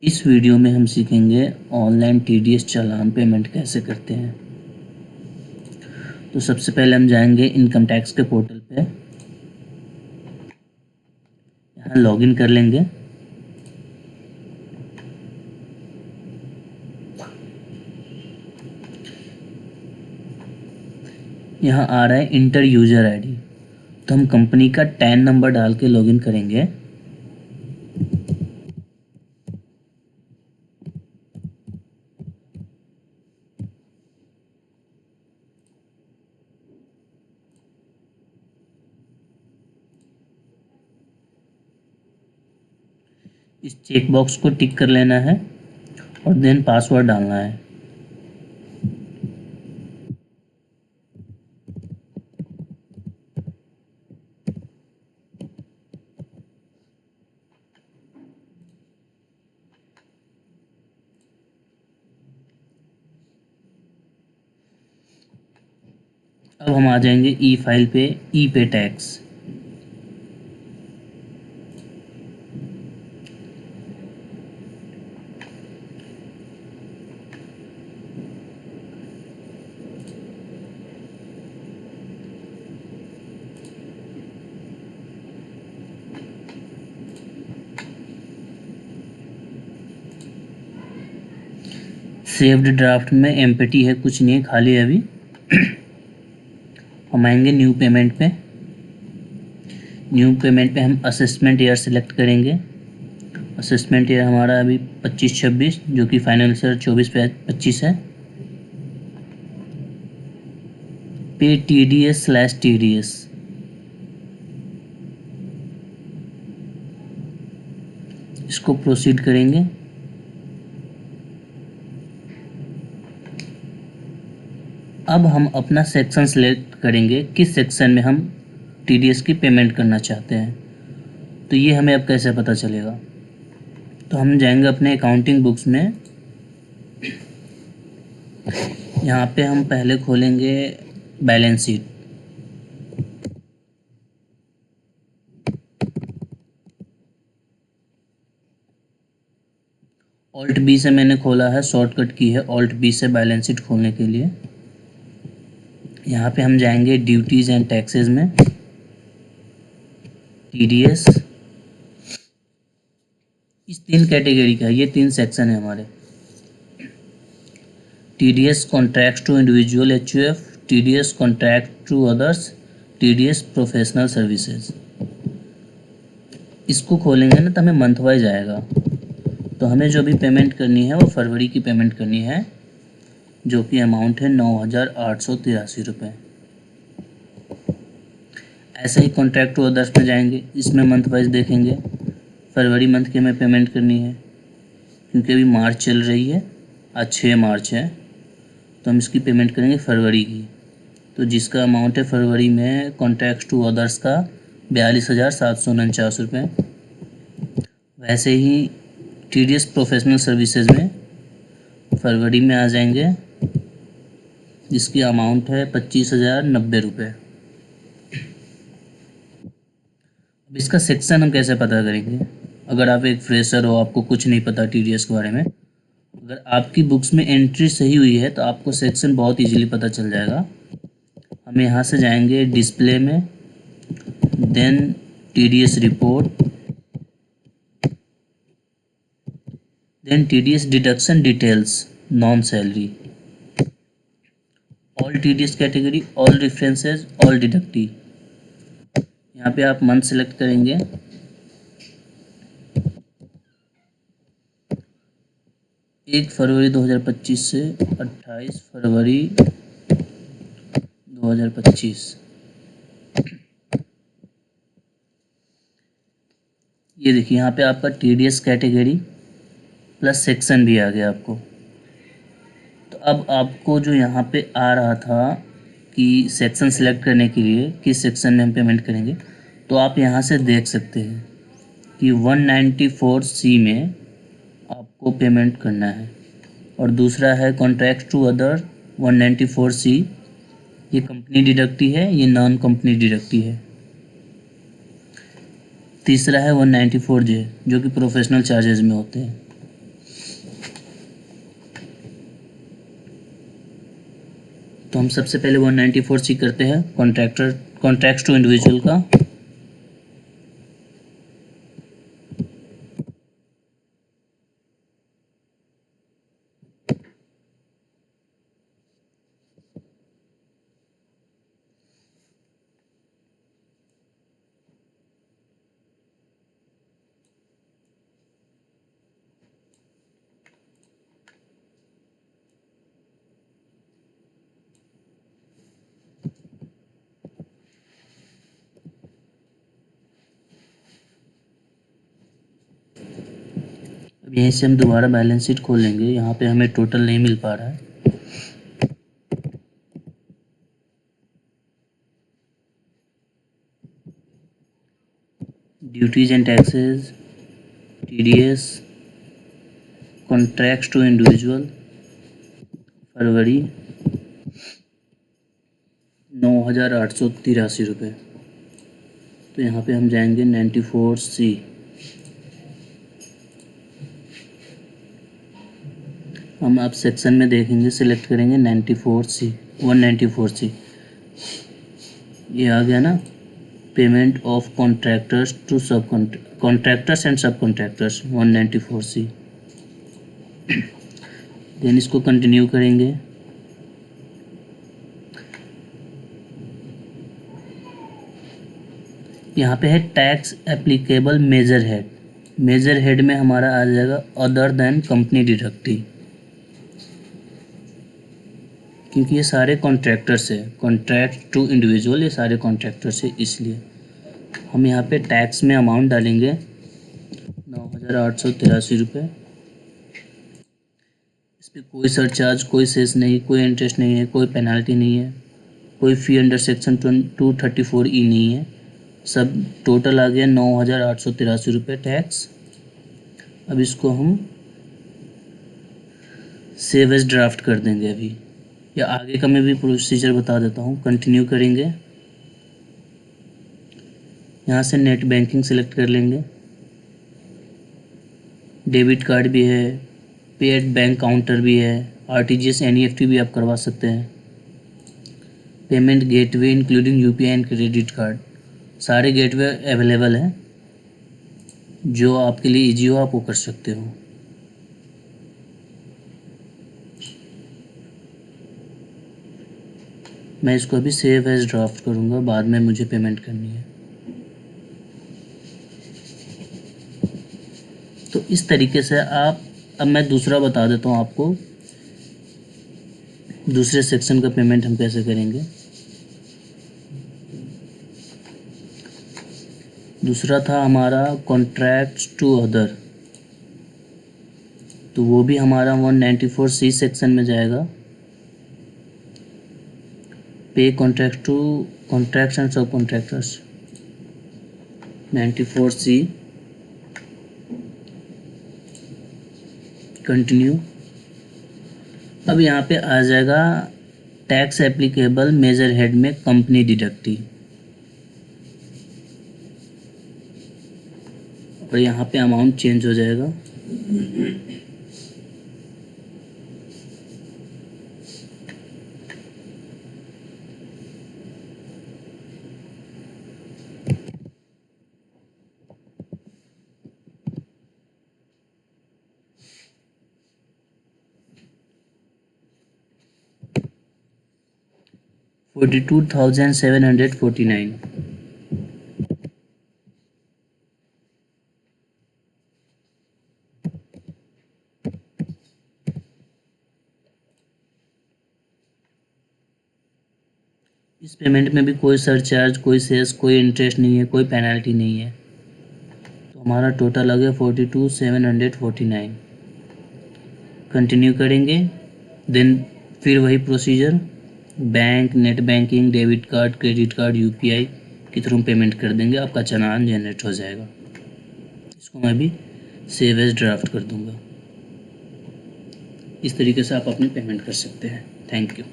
इस वीडियो में हम सीखेंगे ऑनलाइन टीडीएस चालान पेमेंट कैसे करते हैं। तो सबसे पहले हम जाएंगे इनकम टैक्स के पोर्टल पे। यहाँ लॉगिन कर लेंगे। यहाँ आ रहा है इंटर यूजर आईडी, तो हम कंपनी का टैन नंबर डाल के लॉगिन करेंगे। इस चेक बॉक्स को टिक कर लेना है और देन पासवर्ड डालना है। अब हम आ जाएंगे ई फाइल पे, ई पे टैक्स। सेव्ड ड्राफ्ट में एम्प्टी है, कुछ नहीं है, खाली है अभी। हम आएंगे न्यू पेमेंट पे। न्यू पेमेंट पे हम असेसमेंट ईयर सेलेक्ट करेंगे। असेसमेंट ईयर हमारा अभी 25-26 जो कि फाइनेंशियल 24-25 है। पे TDS/TDS इसको प्रोसीड करेंगे। अब हम अपना सेक्शन सेलेक्ट करेंगे, किस सेक्शन में हम TDS की पेमेंट करना चाहते हैं। तो ये हमें अब कैसे पता चलेगा। तो हम जाएंगे अपने अकाउंटिंग बुक्स में। यहाँ पे हम पहले खोलेंगे बैलेंस शीट। ऑल्ट बी से मैंने खोला है, शॉर्टकट की है ऑल्ट बी से बैलेंस शीट खोलने के लिए। यहाँ पे हम जाएंगे ड्यूटीज़ एंड टैक्सेस में, TDS। इस 3 कैटेगरी का, ये 3 सेक्शन है हमारे। TDS contract to individual HUF, TDS contract to others, TDS professional services. इसको खोलेंगे ना तो हमें मंथ वाइज आएगा। तो हमें जो भी पेमेंट करनी है वो फरवरी की पेमेंट करनी है, जो कि अमाउंट है 9,883 रुपये। ऐसे ही कॉन्ट्रैक्ट टू अदर्स में जाएंगे, इसमें मंथ वाइज देखेंगे। फरवरी मंथ की हमें पेमेंट करनी है, क्योंकि अभी मार्च चल रही है, आज 6 मार्च है, तो हम इसकी पेमेंट करेंगे फरवरी की। तो जिसका अमाउंट है फरवरी में कॉन्ट्रैक्ट टू अदर्स का 42,749 रुपये। वैसे ही TDS प्रोफेशनल सर्विसेज में फरवरी में आ जाएंगे, जिसकी अमाउंट है 25,090 रुपये। अब इसका सेक्शन हम कैसे पता करेंगे। अगर आप एक फ्रेशर हो, आपको कुछ नहीं पता TDS के बारे में, अगर आपकी बुक्स में एंट्री सही हुई है तो आपको सेक्शन बहुत इजीली पता चल जाएगा। हम यहाँ से जाएंगे डिस्प्ले में, then TDS report, then TDS deduction details, non salary, all TDS category, all references, all deductee. यहाँ पे आप मंथ सेलेक्ट करेंगे। एक फरवरी 2025 से 28 फरवरी 2025। ये देखिए यहाँ पे आपका TDS कैटेगरी प्लस सेक्शन भी आ गया आपको। तो अब आपको जो यहाँ पे आ रहा था कि सेक्शन सेलेक्ट करने के लिए किस सेक्शन में हम पेमेंट करेंगे, तो आप यहाँ से देख सकते हैं कि 194C में आपको पेमेंट करना है, और दूसरा है कॉन्ट्रैक्ट टू अदर 194C, ये कंपनी डिडक्टी है, ये नॉन कंपनी डिडक्टी है। तीसरा है 194J जो कि प्रोफेशनल चार्जेस में होते हैं। हम सबसे पहले 194C करते हैं कॉन्ट्रैक्ट्स टू इंडिविजुअल का। अब यहीं से हम दोबारा बैलेंस शीट खोलेंगे। यहाँ पे हमें टोटल नहीं मिल पा रहा है। Duties and taxes, TDS, contracts to individual, फरवरी 9,883 रुपये। तो यहाँ पे हम जाएंगे 94C। हम अब सेक्शन में देखेंगे, सिलेक्ट करेंगे 94C 194C। ये आ गया ना, payment of contractors to contractors and subcontractors 194C। Then इसको कंटिन्यू करेंगे। यहाँ पे है tax applicable major head. Major head में हमारा आ जाएगा अदर देन कंपनी डिडक्टिव, क्योंकि ये सारे कॉन्ट्रैक्टर्स है, कॉन्ट्रैक्ट टू इंडिविजुअल, ये सारे कॉन्ट्रैक्टर्स है, इसलिए हम यहाँ पे टैक्स में अमाउंट डालेंगे 9,883 रुपये। इस पर कोई सरचार्ज, कोई सेस नहीं, कोई इंटरेस्ट नहीं है, कोई पेनल्टी नहीं है, कोई फ़ी अंडर सेक्शन 234E नहीं है। सब टोटल आ गया 9,883 रुपये टैक्स। अब इसको हम सेव एज ड्राफ्ट कर देंगे अभी, या आगे का मैं भी प्रोसीजर बता देता हूँ। कंटिन्यू करेंगे। यहाँ से नेट बैंकिंग सिलेक्ट कर लेंगे। डेबिट कार्ड भी है, पेड बैंक काउंटर भी है, RTGS NEFT भी आप करवा सकते हैं। Payment gateway including UPI and credit card, सारे गेटवे अवेलेबल हैं, जो आपके लिए ईजी हो आप वो कर सकते हो। मैं इसको अभी सेव एज ड्राफ्ट करूँगा, बाद में मुझे पेमेंट करनी है। तो इस तरीके से आप, अब मैं दूसरा बता देता हूँ आपको, दूसरे सेक्शन का पेमेंट हम कैसे करेंगे। दूसरा था हमारा कॉन्ट्रैक्ट्स टू अदर, तो वो भी हमारा 194C सेक्शन में जाएगा। पे कॉन्ट्रैक्ट टू कॉन्ट्रैक्ट्स एंड सब कॉन्ट्रैक्टर्स 94C। कंटिन्यू। अब यहाँ पे आ जाएगा टैक्स एप्लीकेबल मेजर हेड में कंपनी डिडक्टिव, और यहाँ पे अमाउंट चेंज हो जाएगा। $42,749। इस पेमेंट में भी कोई सरचार्ज, कोई सेस, कोई इंटरेस्ट नहीं है, कोई पेनल्टी नहीं है। तो हमारा टोटल आ गया 42,749। कंटिन्यू करेंगे। देन फिर वही procedure, bank, net banking, debit card, credit card, UPI के थ्रू पेमेंट कर देंगे, आपका चालान जनरेट हो जाएगा। इसको मैं भी सेव एज ड्राफ्ट कर दूंगा। इस तरीके से आप अपनी पेमेंट कर सकते हैं। Thank you.